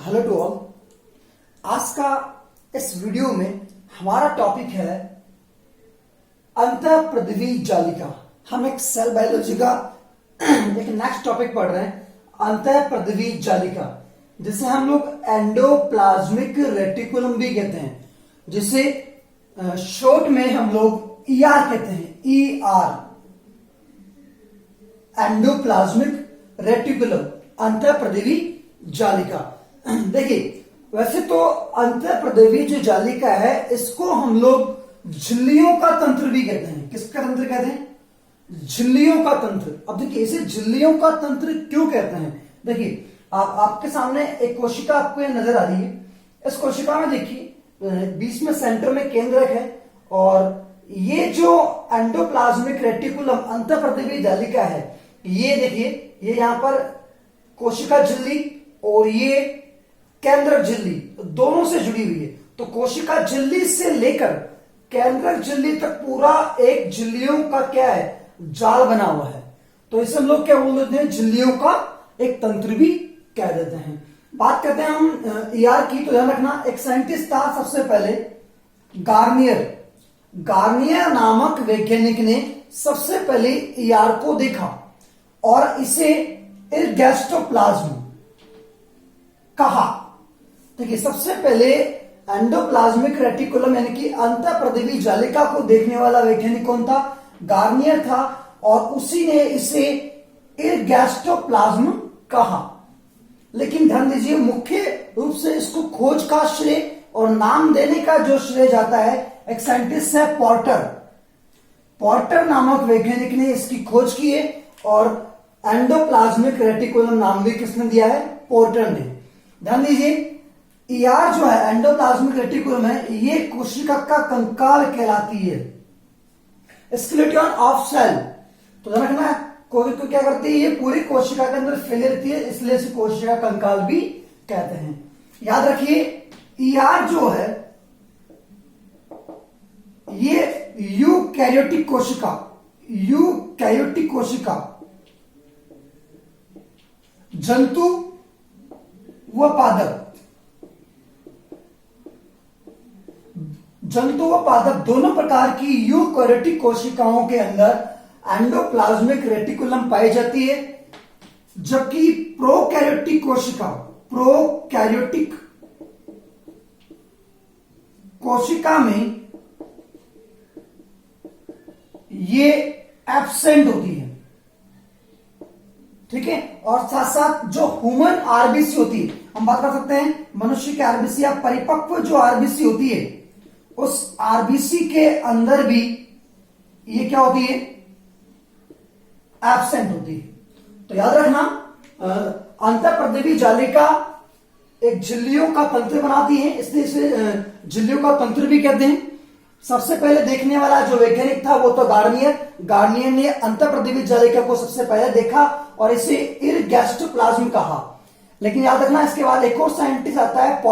Hello to all. आज का इस वीडियो में हमारा टॉपिक है अंतःप्रदिवी जालिका। हम एक सेल बायोलॉजी का एक नेक्स्ट टॉपिक पढ़ रहे हैं, अंतःप्रदिवी जालिका, जिसे हम लोग एंडोप्लाज्मिक रेटिकुलम भी कहते हैं, जिसे शॉर्ट में हम लोग ईआर कहते हैं, ईआर, एंडोप्लाज्मिक रेटिकुलम, अंतःप्रदिवी जालिका। देखिए, वैसे तो अंतःप्रदिवी जो जालिका है इसको हम लोग झिल्लियों का तंत्र भी कहते हैं। किसका तंत्र कहते हैं? झिल्लियों का तंत्र। अब देखिए, इसे झिल्लियों का तंत्र क्यों कहते हैं? देखिए, आपके सामने एक कोशिका आपको नजर आ रही है। इस कोशिका में देखिए बीच में सेंटर में केंद्रक है, और ये जो एंडोप्लाज्मिक रेटिकुलम अंतःप्रदिवी जालिका है, ये देखिए, ये यहां पर कोशिका झिल्ली और ये केंद्रक झिल्ली दोनों से जुड़ी हुई है। तो कोशिका झिल्ली से लेकर केंद्रक झिल्ली तक पूरा एक झिल्लियों का क्या है, जाल बना हुआ है। तो इसे हम लोग क्या बोल देते हैं? झिल्लियों का एक तंत्र भी कह देते हैं। बात करते हैं हम ईआर की, तो ध्यान रखना, एक साइंटिस्ट था सबसे पहले, गार्नियर नामक वैज्ञानिक ने सबसे पहले ईआर को देखा और इसे इरगैस्ट्रोप्लाज्म कहा। देखिए, सबसे पहले एंडोप्लाज्मिक रेटिकुलम यानी कि अंतःप्रदिवी जालिका को देखने वाला वैज्ञानिक कौन था? गार्नियर था, और उसी ने इसे इरगैस्ट्रोप्लाज्म कहा। लेकिन ध्यान दीजिए, मुख्य रूप से इसको खोज का श्रेय और नाम देने का जो श्रेय जाता है, एक साइंटिस्ट है पॉर्टर नामक वैज्ञानिक ने इसकी खोज की है, और एंडोप्लाज्मिक रेटिकुलम नाम भी किसने दिया है? पोर्टर ने। ध्यान दीजिए, ईआर जो है, एंडोप्लाज्मिक रेटिकुलम है, ये कोशिका का कंकाल कहलाती है, स्केलेटन ऑफ सेल। तो ध्यान रखना, को क्या करती है? ये पूरी कोशिका के अंदर फैली रहती है, इसलिए इसे कोशिका कंकाल भी कहते हैं। याद रखिए, ईआर जो है ये यूकैरियोटिक कोशिका, जंतु व पादप दोनों प्रकार की यूकैरियोटिक कोशिकाओं के अंदर एंडोप्लाज्मिक रेटिकुलम पाई जाती है, जबकि प्रोकैरियोटिक कोशिका में ये एब्सेंट होती है। ठीक है, और साथ साथ जो ह्यूमन आरबीसी होती है, हम बात कर सकते हैं मनुष्य की आरबीसी या परिपक्व जो आरबीसी होती है, उस आरबीसी के अंदर भी ये क्या होती है? एब्सेंट होती है। तो याद रखना, अंतःप्रदिवी जालिका एक झिल्लियों का तंत्र बनाती है, इसलिए इसे झिल्लियों का तंत्र भी कहते हैं। सबसे पहले देखने वाला जो वैज्ञानिक था वो तो गार्नियर ने अंतःप्रदिवी जालिका को सबसे पहले देखा और इसे इरगैस्ट्रोप्लाज्म कहा। लेकिन याद रखना, इसके बाद एक और साइंटिस्ट आता है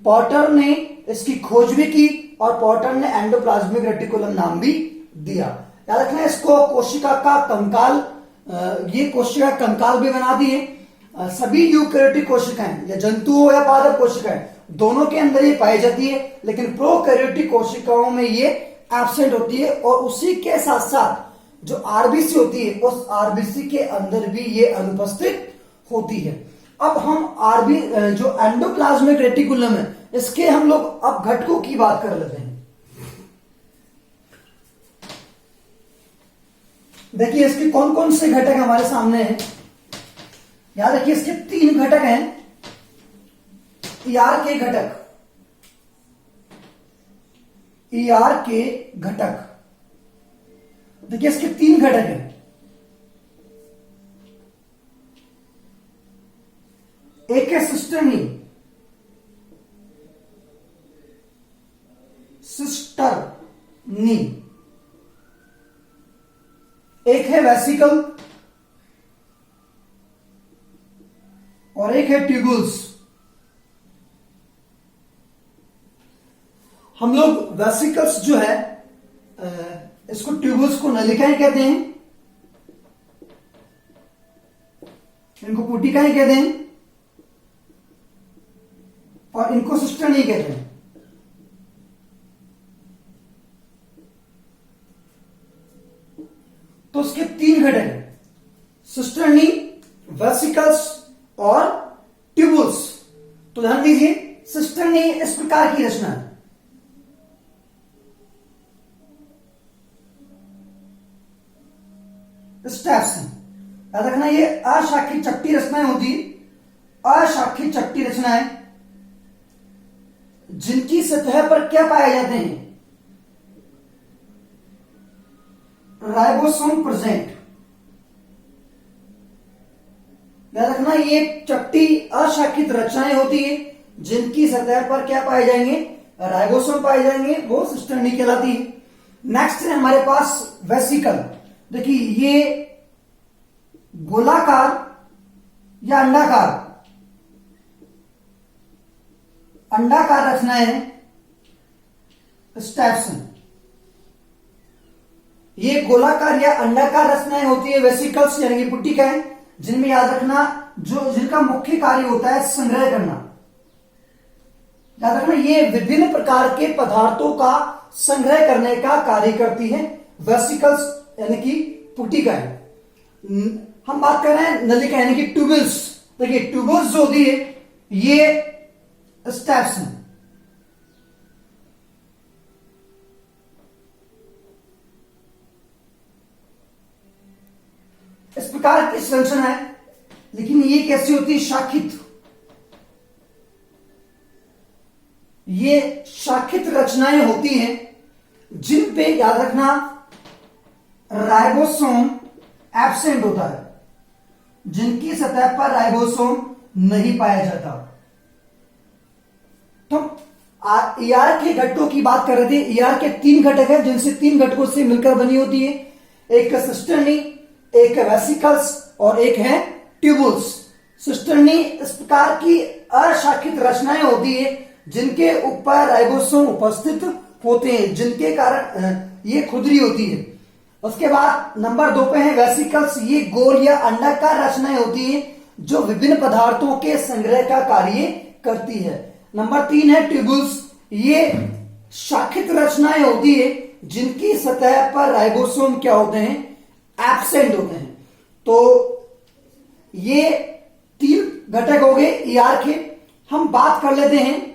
पॉर्टर ने इसकी खोज भी की, और पॉर्टर ने एंडोप्लाज्मिक रेटिकुलम नाम भी दिया। याद रखना, इसको कोशिका का कंकाल, ये कोशिका कंकाल भी बना दिए। सभी यूकैरियोटिक कोशिकाएं, या जंतु हो या पादप कोशिकाएं, दोनों के अंदर ये पाई जाती है, लेकिन प्रोकैरियोटिक कोशिकाओं में ये एब्सेंट होती है, और उसी के साथ साथ जो आरबीसी होती है, उस आरबीसी के अंदर भी ये अनुपस्थित होती है। अब हम जो एंडोप्लाज्मिक रेटिकुलम है, इसके हम लोग अब घटकों की बात कर लेते हैं। देखिए, इसके कौन कौन से घटक हमारे सामने हैं। याद रखिए, इसके 3 घटक हैं। ईआर के घटक, देखिए इसके 3 घटक हैं। एक है सिस्टर्नी, एक है वेसिकल, और एक है ट्यूबुल्स। हम लोग वेसिकल्स जो है इसको ट्यूबुल्स को नलिकाएं कहते हैं, इनको पुटिकाएं कहते हैं, इनको सिस्टर्नी कहते हैं। तो उसके 3 घटक हैं, सिस्टर्नी, वेसिकल्स और ट्यूबुल्स। तो ध्यान दीजिए, सिस्टर्नी इस प्रकार की रचना है। स्टेप्स हैं, याद रखना, ये अशाखित चपटी रचनाएं होती है, अशाखित चपटी रचनाएं जिनकी सतह पर क्या पाए जाते हैं, राइबोसोम प्रेजेंट। याद रखना, ये चपटी अशाखित रचनाएं होती है जिनकी सतह पर क्या पाए जाएंगे, राइबोसोम पाए जाएंगे, वो सिस्टर्नी कहलाती है। नेक्स्ट है हमारे पास वेसिकल। देखिए, ये गोलाकार या अंडाकार रचनाएं हैं, स्टेप्स हैं। ये गोलाकार या अंडाकार रचनाएं होती है, वेसिकल्स यानी कि पुट्टिकाएं, जिनमें याद रखना जिनका मुख्य कार्य होता है संग्रह करना। याद रखना, ये विभिन्न प्रकार के पदार्थों का संग्रह करने का कार्य करती है, वेसिकल्स यानी कि पुट्टिकाएं। हम बात कर रहे हैं नलिका यानी कि ट्यूबल्स। देखिए, ट्यूबल्स जो होती है ये स्टेप्स हैं। इस प्रकार की संरचना है, लेकिन ये कैसी होती है, शाखित। ये शाखित रचनाएं होती हैं जिन पे याद रखना राइबोसोम एब्सेंट होता है, जिनकी सतह पर राइबोसोम नहीं पाया जाता। तो ईआर के घटकों की बात कर रहे थे। ईआर के 3 घटक हैं, जिनसे 3 घटकों से मिलकर बनी होती है, एक सिस्टर्नी, एक वेसिकल्स और एक है ट्यूबुल्स। सिस्टर्नी इस प्रकार की अशाखित रचनाएं होती है जिनके ऊपर राइबोसोम उपस्थित होते हैं, जिनके कारण ये खुदरी होती है। उसके बाद नंबर 2 पे है वेसिकल्स। ये गोल या अंडाकार रचनाएं होती है जो विभिन्न पदार्थों के संग्रह का कार्य करती है। नंबर 3 है ट्यूबुल्स। ये शाखित रचनाएं होती है जिनकी सतह पर राइबोसोम क्या होते हैं, एब्सेंट होते हैं। तो ये 3 घटक हो गए ईआर के। हम बात कर लेते हैं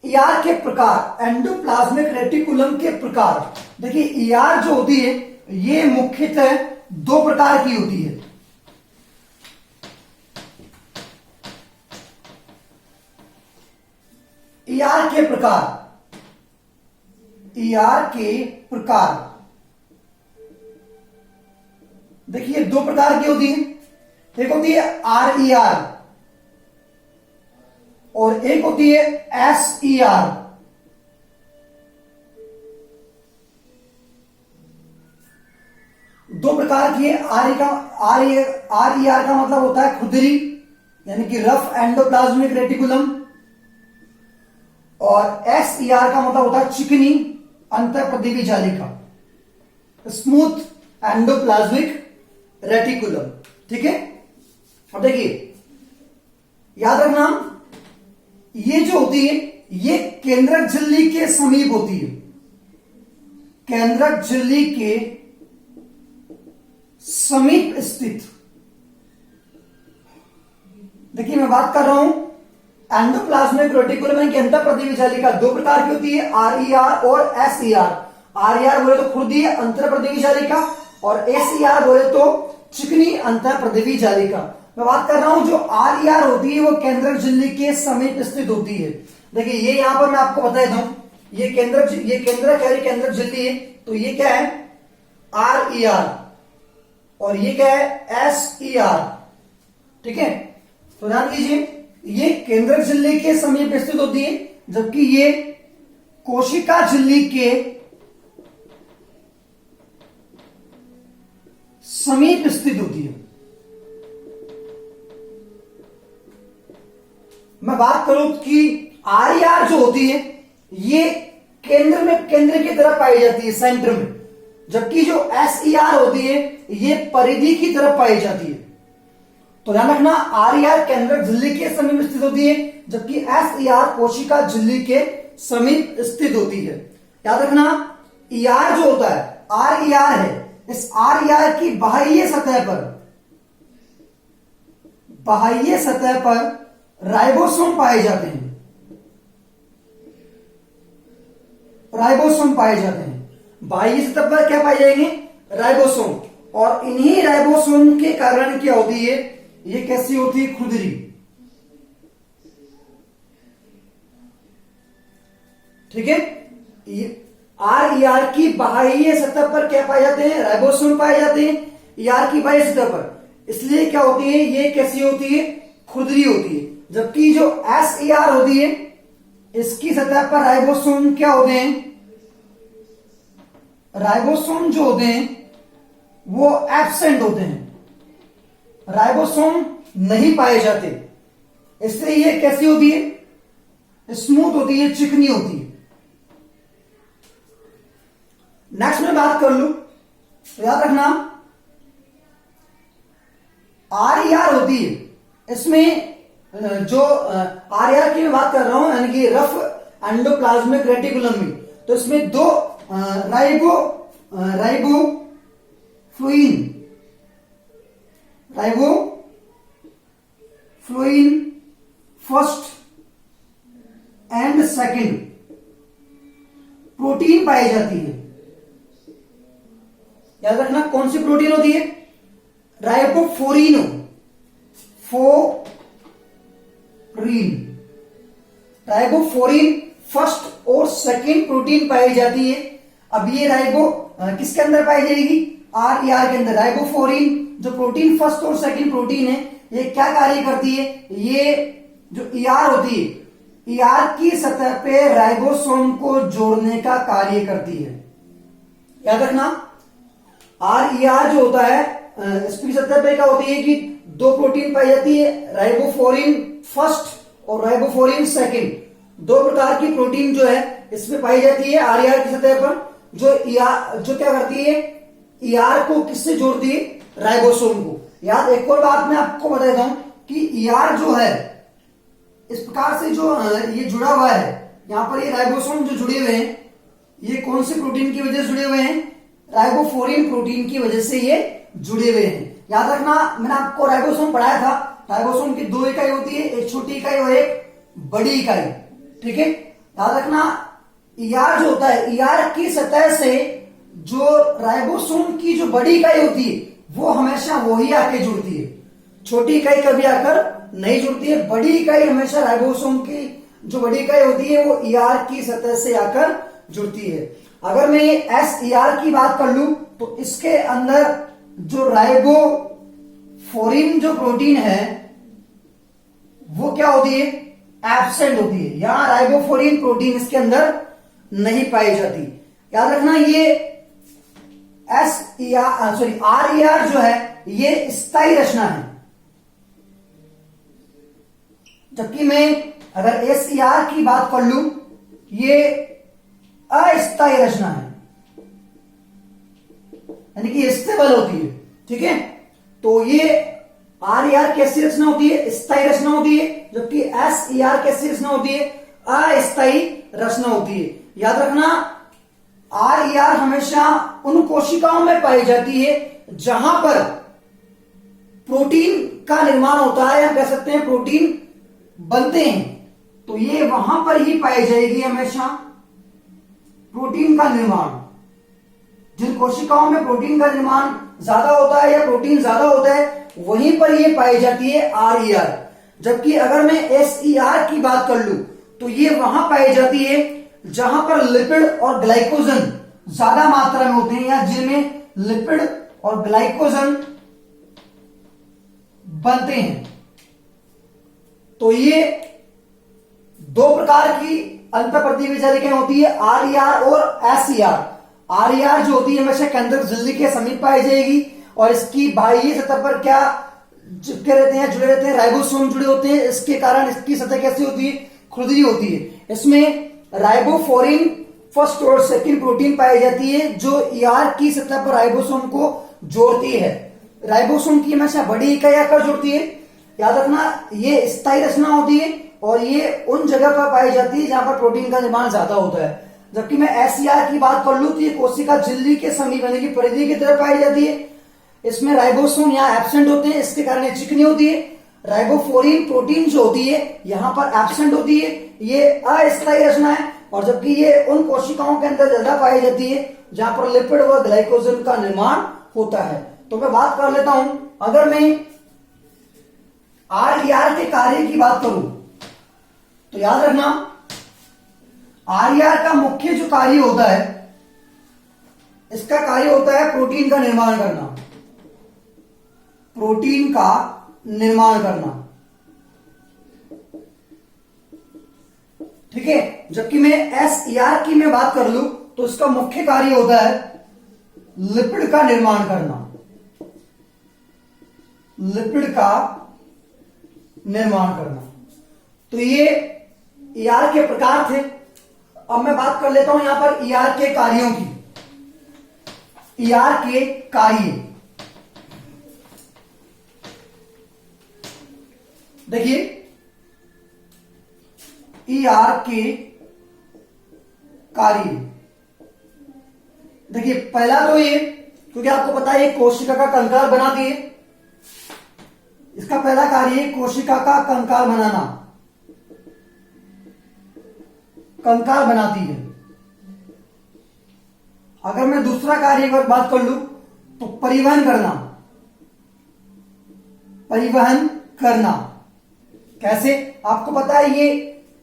ईआर के प्रकार, एंडोप्लाज्मिक रेटिकुलम के प्रकार। देखिए, ईआर जो होती है ये मुख्यतः 2 प्रकार की होती है। ईआर के प्रकार, ईआर के प्रकार देखिए 2 प्रकार की होती है। एक होती है आरईआर और एक होती है एसईआर। दो प्रकार की है। आरईआर का मतलब होता है खुदरी यानी कि रफ एंडोप्लाज्मिक रेटिकुलम, और एसईआर का मतलब होता है चिकनी अंतःप्रदिवी जालिका, स्मूथ एंडोप्लाज्मिक रेटिकुलम। ठीक है, अब देखिए याद रखना, ये जो होती है ये केंद्रक झिल्ली के समीप होती है, केंद्रक झिल्ली के समीप स्थित। देखिए मैं बात कर रहा हूं एंडोप्लाज्मिक रेटिकुलम यानी कि अंतःप्रदिवी जालिका 2 प्रकार की होती है, आरईआर और एसईआर। आरईआर बोले तो खुरदी अंतःप्रदिवी जालिका और एसईआर बोले तो चिकनी अंतःप्रदिवी जालिका। मैं बात कर रहा हूं जो आरईआर होती है वो केंद्रक झिल्ली के समीप स्थित होती है। देखिए ये यहां पर मैं आपको बता देता हूं, ये केंद्रक झिल्ली है, तो ये क्या है आरईआर और ये क्या है एसईआर। ठीक है, तो ध्यान दीजिए ये केंद्रक झिल्ली के समीप स्थित होती है, जबकि ये कोशिका झिल्ली के समीप स्थित होती है। मैं बात करूं कि आरईआर जो होती है ये केंद्र की तरफ पाई जाती है, सेंटर में, जबकि जो एसईआर होती है ये परिधि की तरफ पाई जाती है। तो ध्यान रखना RER केंद्रक झिल्ली के समीप स्थित होती है, जबकि SER कोशिका झिल्ली के समीप स्थित होती है। याद रखना ER जो होता है RER है, इस RER की बाह्य सतह पर राइबोसोम पाए जाते हैं। बाह्य सतह पर क्या पाए जाएंगे? राइबोसोम। और इन्हीं राइबोसोम के कारण क्या होती है? ये कैसी होती है? खुरदरी। ठीक है, RER की बाह्य सतह पर क्या पाए जाते हैं? राइबोसोम पाए जाते हैं ER की बाह्य सतह पर। इसलिए क्या होती है? ये कैसी होती है? खुरदरी होती है। जबकि जो SER होती है, इसकी सतह पर राइबोसोम क्या होते हैं? राइबोसोम जो होते हैं वो एब्सेंट होते हैं, राइबोसोम नहीं पाए जाते। इसलिए ये कैसी होती है? स्मूथ होती है, चिकनी होती है। नेक्स्ट में बात कर लूं तो याद रखना RER होती है, इसमें जो RER की मैं बात कर रहा हूं, यानी कि रफ एंडोप्लाज्मिक रेटिकुलम में, तो इसमें दो राइबोफ्लोइन फर्स्ट एंड सेकंड प्रोटीन पाई जाती है। याद रखना कौन सी प्रोटीन होती है? राइबोफ्लोरिन फर्स्ट और सेकंड प्रोटीन पाई जाती है। अब ये राइबो किसके अंदर पाई जाएगी? RER के अंदर। राइबोफ्लोरिन जो प्रोटीन फर्स्ट और सेकंड प्रोटीन है, ये क्या कार्य करती है? ये जो ER होती है, ER की सतह पे राइबोसोम को जोड़ने का कार्य करती है। याद रखना RER जो होता है, इसकी सतह पे क्या होती है कि दो प्रोटीन पाई जाती है, राइबोफ्लोरिन फर्स्ट और राइबोफ्लोरिन सेकंड। दो प्रकार की प्रोटीन जो है इसमें पाई जाती है RER की सतह पर, जो क्या करती है? ER को किससे जोड़ती है? राइबोसोम को। याद एक और बात मैं आपको बता देता हूं कि ER जो है इस प्रकार से जो ये जुड़ा हुआ है, यहां पर ये राइबोसोम जो जुड़े हुए हैं, ये कौन से प्रोटीन की वजह से जुड़े हुए हैं? राइबोफ्लोरिन प्रोटीन की वजह से ये जुड़े हुए हैं। याद रखना मैंने आपको राइबोसोम पढ़ाया था, राइबोसोम की दो इकाई होती है, एक छोटी इकाई और एक बड़ी इकाई। ठीक है, याद रखना ER जो होता है, ER की सतह से जो राइबोसोम की जो बड़ी इकाई होती है वो हमेशा वही आके जुड़ती है, छोटी इकाई कभी आकर नहीं जुड़ती है। बड़ी इकाई हमेशा राइबोसोम की जो बड़ी इकाई होती है वो ER की सतह से आकर जुड़ती है। अगर मैं SER की बात कर लूं तो इसके अंदर जो राइबोफ्लोरिन जो प्रोटीन है वो क्या होती है? एब्सेंट होती है। यहां राइबोफ्लोरिन प्रोटीन इसके अंदर नहीं पाई जाती। याद रखना ये RER जो है ये स्थायी रचना है, जबकि मैं अगर SER की बात कर लूं ये अस्थायी रचना है, यानी कि स्टेबल होती है। ठीक है, तो ये RER कैसी रचना होती है? स्थायी रचना होती है, जबकि SER कैसी रचना होती है? अस्थायी रचना होती है। याद रखना RER हमेशा उन कोशिकाओं में पाई जाती है जहां पर प्रोटीन का निर्माण होता है, या कह सकते हैं प्रोटीन बनते हैं, तो ये वहां पर ही पाई जाएगी हमेशा प्रोटीन का निर्माण। जिन कोशिकाओं में प्रोटीन का निर्माण ज्यादा होता है या प्रोटीन ज्यादा होता है वहीं पर ये पाई जाती है RER। जबकि अगर मैं SER की बात कर लूं तो ये वहां पाई जाती है जहां पर लिपिड और ग्लाइकोजन ज्यादा मात्रा में होते हैं, या जिनमें लिपिड और ग्लाइकोजन बनते हैं। तो ये दो प्रकार की अंतःप्रतिवी जालिकाएं होती है, RER और SER। RER जो होती है हमेशा केंद्रक झिल्ली के समीप पाई जाएगी, और इसकी बाह्य सतह पर क्या चिपके रहते हैं, जुड़े रहते हैं, राइबोसोम जुड़े होते हैं। इसके कारण इसकी सतह कैसी होती है? खुरदरी होती है। इसमें राइबोफ्लोरिन फर्स्ट और सेकंड प्रोटीन पाई जाती है जो ER की सतह पर राइबोसोम को जोड़ती है। राइबोसोम की हमेशा बड़ी इकाई आकर जुड़ती है। याद रखना ये स्थायी रचना होती है और ये उन जगह पर पाई जाती है जहां पर प्रोटीन का निर्माण ज्यादा होता है। जबकि मैं एसईआर की बात कर लूं तो ये कोशिका झिल्ली के समीप यानी कि परिधि की तरफ पाई जाती है। इसमें राइबोसोम यहाँ एब्सेंट होते हैं, इसके कारण चिकनी होती है। राइबोफ्लोरिन प्रोटीन जो होती है यहाँ पर एब्सेंट होती है, ये अस्थायी रचना है। और जबकि ये उन कोशिकाओं के अंदर ज्यादा पाई जाती है जहां पर लिपिड व ग्लाइकोजन का निर्माण होता है। तो मैं बात कर लेता हूं, अगर मैं आरईआर के कार्य की बात करूं तो याद रखना आरईआर का मुख्य जो कार्य होता है, इसका कार्य होता है प्रोटीन का निर्माण करना, प्रोटीन का निर्माण करना, ठीक है। जबकि मैं एसईआर की मैं बात कर लूं तो इसका मुख्य कार्य होता है लिपिड का निर्माण करना, लिपिड का निर्माण करना। तो ये ईआर के प्रकार थे। अब मैं बात कर लेता हूं यहां पर ईआर के कार्यों की। ईआर के कार्य देखिए, ईआर के कार्य देखिए, पहला तो ये, क्योंकि आपको पता है ये कोशिका का कंकाल बनाती है, इसका पहला कार्य है कोशिका का कंकाल बनाना, कंकाल बनाती है। अगर मैं दूसरा कार्य की बात कर लूं तो परिवहन करना, परिवहन करना कैसे? आपको पता है ये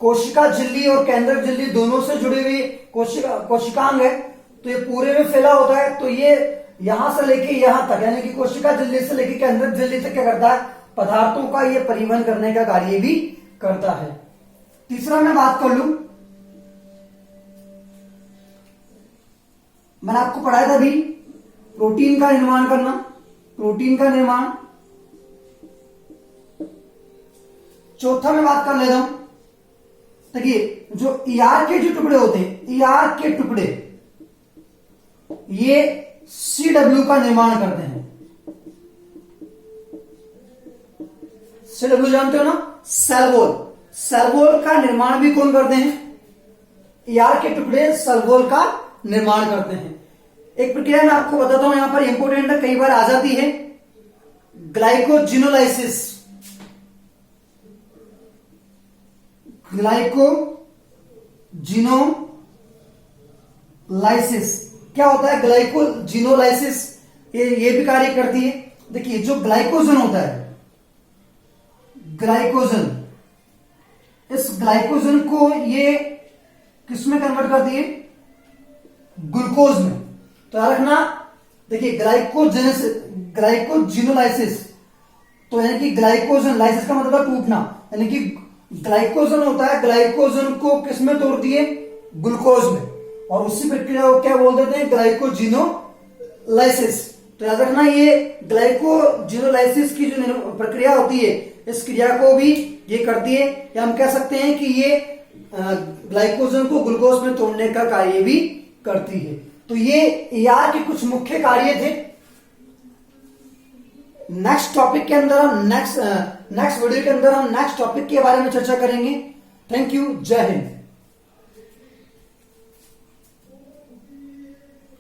कोशिका झिल्ली और केंद्रक झिल्ली दोनों से जुड़ी हुई कोशिकांग है, तो ये पूरे में फैला होता है। तो ये यहां से लेके यहां तक यानी कि कोशिका झिल्ली से लेके केंद्रक झिल्ली तक क्या करता है? पदार्थों का ये परिवहन करने का कार्य भी करता है। तीसरा मैं बात कर लूं, मैंने आपको पढ़ाया था अभी प्रोटीन का निर्माण करना, प्रोटीन का निर्माण। चौथा मैं बात कर लेता हूं, देखिए जो ईआर के जो टुकड़े होते हैं, ईआर के टुकड़े ये सीडब्ल्यू का निर्माण करते हैं। सीडब्ल्यू जानते हो ना, सेल वॉल, सेल वॉल का निर्माण भी कौन करते हैं? ईआर के टुकड़े सेल वॉल का निर्माण करते हैं। एक प्रक्रिया मैं आपको बताता हूं, यहां पर इंपोर्टेंट है, कई बार आ जाती है, ग्लाइकोजिनोलाइसिस। ग्लाइकोजिनोलाइसिस क्या होता है? ग्लाइकोजिनोलाइसिस ये भी कार्य करती है। देखिए जो ग्लाइकोजन होता है, ग्लाइकोजन, इस ग्लाइकोजन को ये किसमें कन्वर्ट करती है? ग्लूकोज में। तो याद रखना, देखिए ग्लाइकोजिनोलाइसिस तो यानी कि ग्लाइकोजन, लाइसिस का मतलब टूटना, यानी कि ग्लाइकोजन होता है, ग्लाइकोजन को किसमें तोड़ दिए? ग्लूकोज में, और उसी प्रक्रिया को क्या बोल देते हैं? ग्लाइकोजिनोलाइसिस। तो याद रखना ये ग्लाइकोजिनोलाइसिस की जो प्रक्रिया होती है, इस क्रिया को भी ये करती है, या हम कह सकते हैं कि ये ग्लाइकोजन को ग्लूकोज में तोड़ने का कार्य भी करती है। तो ये ईआर के कुछ मुख्य कार्य थे। नेक्स्ट टॉपिक के अंदर हम नेक्स्ट वीडियो के अंदर हम नेक्स्ट टॉपिक के बारे में चर्चा करेंगे। थैंक यू, जय हिंद।